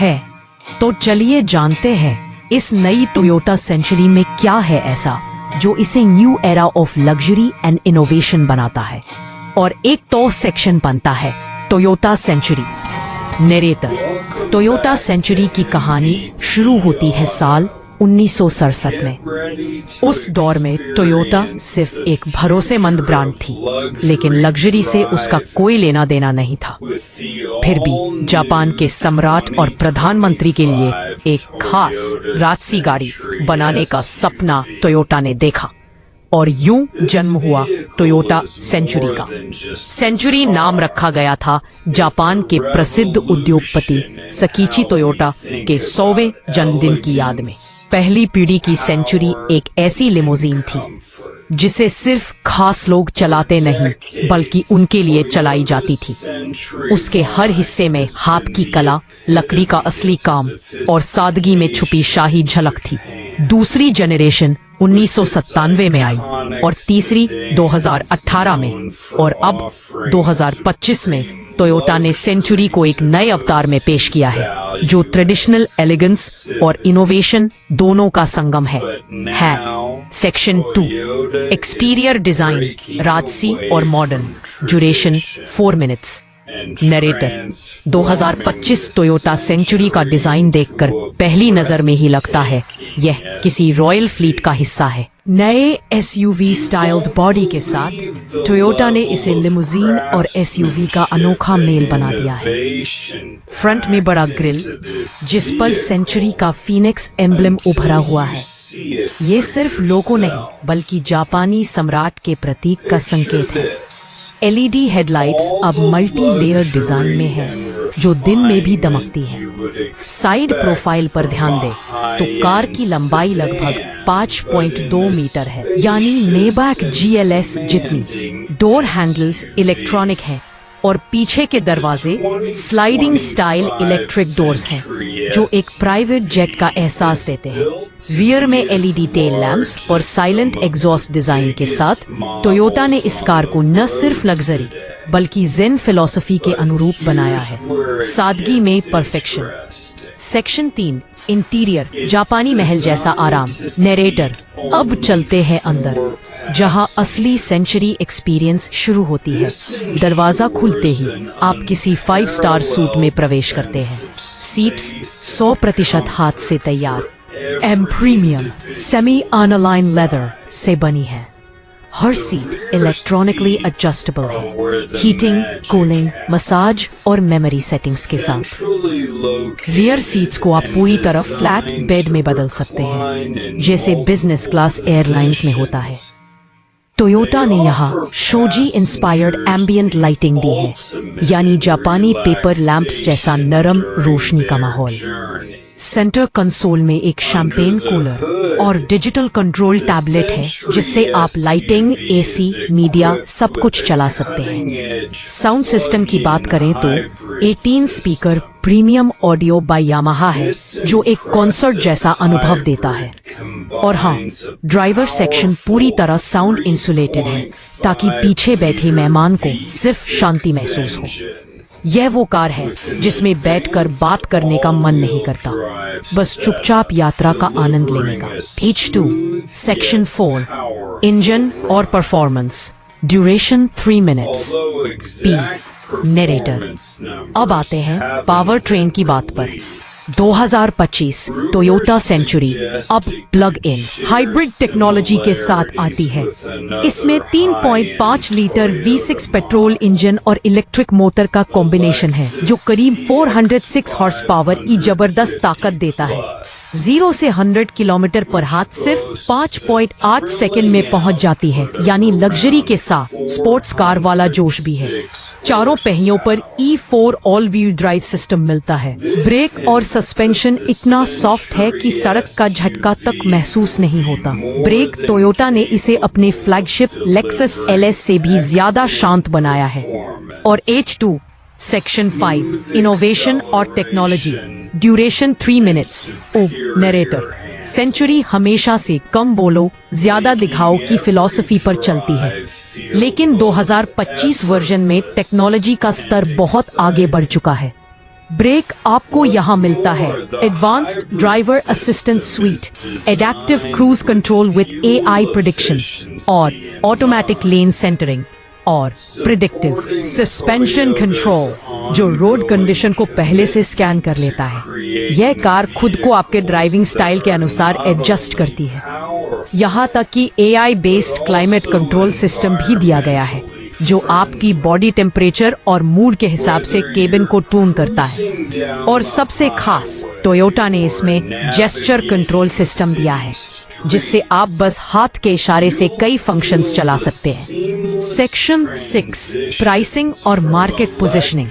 है। तो चलिए जानते हैं इस नई टोयोटा सेंचुरी में क्या है ऐसा जो इसे new era of luxury and innovation बनाता है। और एक तो सेक्शन बनता है Toyota Century. Narrator. Toyota Century की कहानी शुरू होती है साल 1967 में। उस दौर में टोयोटा सिर्फ एक भरोसेमंद ब्रांड थी, लेकिन लग्जरी से उसका कोई लेना देना नहीं था। फिर भी जापान के सम्राट और प्रधानमंत्री के लिए एक खास राजसी गाड़ी बनाने का सपना टोयोटा ने देखा और यूं जन्म हुआ टोयोटा सेंचुरी का। सेंचुरी नाम रखा गया था जापान के प्रसिद्ध उद्योगपति सकीची टोयोटा के 100वें जन्मदिन की याद में। पहली पीढ़ी की सेंचुरी एक ऐसी लिमोजीन थी जिसे सिर्फ खास लोग चलाते नहीं बल्कि उनके लिए चलाई जाती थी। उसके हर हिस्से में हाथ की कला, लकड़ी का असली काम और सादगी में छुपी शाही झलक थी। दूसरी जनरेशन 1997 में आई और तीसरी 2018 में और अब 2025 में टोयोटा ने सेंचुरी को एक नए अवतार में पेश किया है जो ट्रेडिशनल एलिगेंस और इनोवेशन दोनों का संगम है। सेक्शन 2 एक्सटीरियर डिजाइन, राजसी और modern. Duration 4 minutes. Narrator. 2025 Toyota Century का डिजाइन देखकर पहली नजर में ही लगता है यह किसी रॉयल फ्लीट का हिस्सा है। नए एसयूवी स्टाइल्ड बॉडी के साथ टोयोटा ने इसे लिमोजीन और एसयूवी का अनोखा मेल बना दिया है। फ्रंट में बड़ा ग्रिल जिस पर सेंचुरी का फीनिक्स एम्ब्लेम उभरा हुआ है। ये सिर्फ लोगो नहीं बल्कि जापानी सम्राट के प्रतीक का संकेत है। एलईडी हेडलाइट्स अब मल्टी लेयर डिजाइन में है जो दिन में भी दमकती है। साइड प्रोफाइल पर ध्यान दें तो कार की लंबाई लगभग 5.2 मीटर है, यानी मेबैक जीएलएस जितनी। डोर हैंडल्स इलेक्ट्रॉनिक हैं और पीछे के दरवाजे स्लाइडिंग स्टाइल इलेक्ट्रिक डोर्स हैं जो एक प्राइवेट जेट का एहसास देते हैं। रियर में एलईडी टेल लैंप्स और साइलेंट एग्जॉस्ट डिजाइन के साथ टोयोटा ने इस कार को न सिर्फ लग्जरी बल्कि जेन फिलॉसफी के अनुरूप बनाया है। सादगी में परफेक्शन। सेक्शन 3 इंटीरियर, जापानी महल जैसा आराम। नरेटर। अब चलते हैं अंदर जहां असली सेंचुरी एक्सपीरियंस शुरू होती है। दरवाजा खुलते ही आप किसी 5 स्टार सूट में प्रवेश करते हैं। सीट्स 100% हाथ से तैयार M premium semi aniline leather से बनी है। हर सीट इलेक्ट्रॉनिकली एडजस्टेबल है, हीटिंग, कूलिंग, मसाज और मेमोरी सेटिंग्स के साथ। रियर सीट्स को आप पूरी तरह फ्लैट बेड में बदल सकते हैं जैसे बिजनेस क्लास एयरलाइंस में होता है। टोयोटा ने यहाँ शोजी इंस्पायर्ड एम्बियंट लाइटिंग दी है, यानी जापानी पेपर लैंप्स जैसा नरम रोशनी का माहौल। सेंटर कंसोल में एक शैंपेन कूलर और डिजिटल कंट्रोल टैबलेट है जिससे आप लाइटिंग, एसी, मीडिया सब कुछ चला सकते हैं। साउंड सिस्टम की बात करें तो 18 speaker premium audio by Yamaha है जो एक कॉन्सर्ट जैसा अनुभव देता है। और हाँ, ड्राइवर सेक्शन पूरी तरह साउंड इंसुलेटेड है ताकि पीछे बैठे मेहमान को सिर्फ शांति महसूस हो। यह वो कार है जिसमें बैठकर बात करने का मन नहीं करता, बस चुपचाप यात्रा का आनंद लेने का। H2 सेक्शन 4 इंजन और performance. Duration 3 minutes. P narrator. अब आते हैं पावर ट्रेन की बात पर। 2025 टोयोटा सेंचुरी अब प्लग इन हाइब्रिड टेक्नोलॉजी के साथ आती है। इसमें 3.5 लीटर V6 पेट्रोल इंजन और इलेक्ट्रिक मोटर का कॉम्बिनेशन है जो करीब 406 हॉर्स पावर की जबरदस्त ताकत देता है। 0 से 100 किलोमीटर पर हाथ सिर्फ 5.8 सेकंड में पहुंच जाती है, यानी लग्जरी के साथ स्पोर्ट्स कार वाला जोश भी है। चारों पहियों पर E4 all wheel drive system मिलता है। ब्रेक और सस्पेंशन इतना सॉफ्ट है कि सड़क का झटका तक महसूस नहीं होता। ब्रेक टोयोटा ने इसे अपने फ्लैगशिप लेक्सस LS से भी ज्यादा शांत बनाया है। और H2 सेक्शन 5 इनोवेशन और टेक्नोलॉजी। Duration 3 minutes. ओ नरेटर। सेंचुरी हमेशा से कम बोलो ज्यादा दिखाओ की फिलॉसफी पर चलती है, लेकिन 2025 वर्जन में टेक्नोलॉजी का स्तर बहुत आगे बढ़ चुका है। ब्रेक आपको यहाँ मिलता है advanced driver assistant sweet, adaptive cruise control with AI prediction और ऑटोमेटिक लेन सेंटरिंग और प्रिडिक्टिव सस्पेंशन कंट्रोल जो रोड कंडीशन को पहले से स्कैन कर लेता है। यह कार खुद को आपके ड्राइविंग स्टाइल के अनुसार एडजस्ट करती है। यहाँ तक कि AI based climate control system भी दिया गया है जो आपकी बॉडी टेम्परेचर और मूड के हिसाब से केबिन को ट्यून करता है। और सबसे खास, टोयोटा ने इसमें जेस्चर कंट्रोल सिस्टम दिया है जिससे आप बस हाथ के इशारे से कई फंक्शंस चला सकते हैं। सेक्शन 6 प्राइसिंग और मार्केट पोजीशनिंग।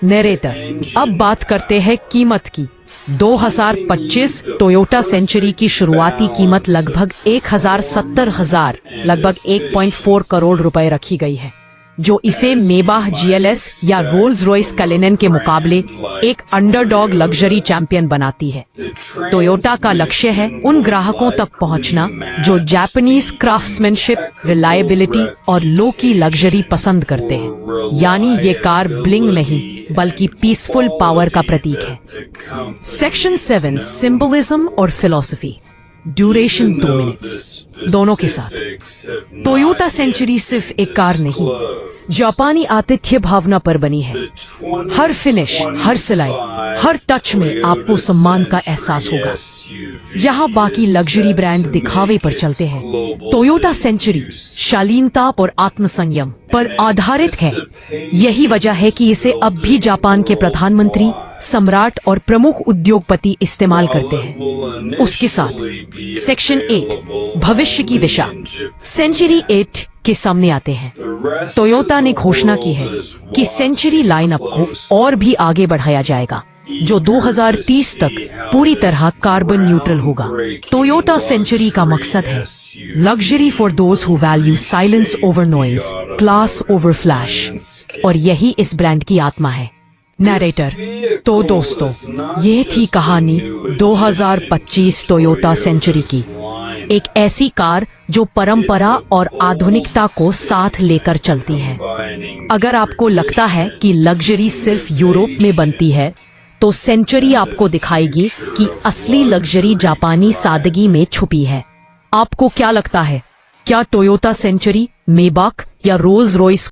नरेटर, अब बात करते हैं कीमत की। 2025 टोयोटा सेंचुरी की शुरुआती कीमत लगभग 1,70,000 लगभग 1.4 करोड़ रुपए रखी गई है, जो इसे मेबाह GLS या रोल्स रॉयस कलिनन के मुकाबले एक अंडरडॉग लग्जरी चैंपियन बनाती है। टोयोटा का लक्ष्य है उन ग्राहकों तक पहुंचना जो जापानीज क्राफ्ट्समैनशिप, रिलायबिलिटी और लो की लग्जरी पसंद करते हैं। यानी ये कार ब्लिंग नहीं बल्कि पीसफुल पावर का प्रतीक है। सेक्शन 7 सिंबलिज्म और फिलॉसफी। ड्यूरेशन 2 मिनट्स दोनों के साथ। टोयोटा सेंचुरी सिर्फ एक कार नहीं, जापानी आतिथ्य भावना पर बनी है। हर फिनिश, हर सिलाई, हर टच में आपको सम्मान का एहसास होगा। जहां बाकी लग्जरी ब्रांड दिखावे पर चलते हैं, टोयोटा सेंचुरी शालीनता और आत्मसंयम पर आधारित है। यही वजह है कि इसे अब भी जापान के प्रधानमंत्री, सम्राट और प्रमुख उद्योगपति इस्तेमाल करते हैं। उसके साथ सेक्शन 8 भविष्य की दिशा। सेंचुरी 8 के सामने आते हैं। टोयोटा ने घोषणा की है कि सेंचुरी लाइनअप को और भी आगे बढ़ाया जाएगा, जो 2030 तक पूरी तरह कार्बन न्यूट्रल होगा। टोयोटा सेंचुरी का मकसद है luxury for those who value silence over noise, class over flash, और यही इस ब्रांड की आत्मा है। नरेटर, तो दोस्तों, ये थी कहानी 2025 टोयोटा सेंचुरी की। एक ऐसी कार जो परंपरा और आधुनिकता को साथ लेकर चलती है। अगर आपको लगता है कि लग्जरी सिर्फ यूरोप में बनती है, तो सेंचुरी आपको दिखाएगी कि असली लग्जरी जापानी सादगी में छुपी है। आपको क्या लगता है, क्या टोयोटा सेंचुरी, मेबाक या रोल्स रॉयस